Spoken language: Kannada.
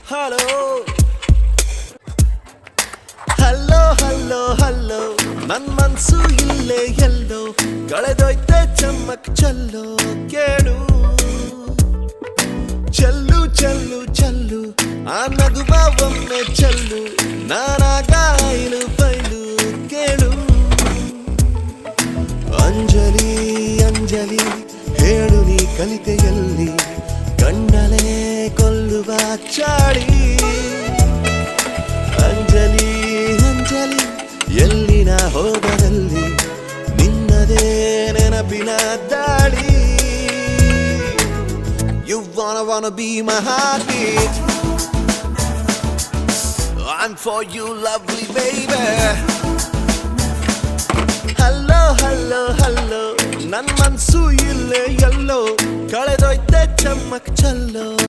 ಹಲೋ ಹಲೋ ಹಲೋ ಹಲೋ ನನ್ ಮನ್ಸು ಇಲ್ಲೇ ಎಲ್ಲೋ ಕಳೆದೋಯ್ತೆ ಚಮ್ಮಕ್ ಚಲ್ಲೋ ಕೇಳು ಚಲ್ಲು ಚಲ್ಲು ಚಲ್ಲು ಆ ನಗುವ ಒಮ್ಮೆ ಚಲ್ಲು ನಾನಾಗ ಐಲು ಬೈಲು ಕೇಳು ಅಂಜಲಿ ಅಂಜಲಿ ಹೇಳು ನೀ ಕಲಿತೆಯಲ್ಲಿ ಕಣ್ಣಲೇ ಕೊಲ್ಲುವ ಚಾಳಿ ಅಂಜಲಿ ಅಂಜಲಿ ಎಲ್ಲಿನ ಹೋಗದಲ್ಲಿ ನಿನ್ನದೇ ನೆನಪಿನ ದಾಳಿ You wanna be my heartbeat I'm for you lovely baby Hello hello hello ನನ್ ಮನ್ಸು ಇಲ್ಲೇ ಎಲ್ಲೋ ಕಳೆದೋಯ್ತೆ ಚಮ್ಮಕ್ ಚಲ್ಲೋ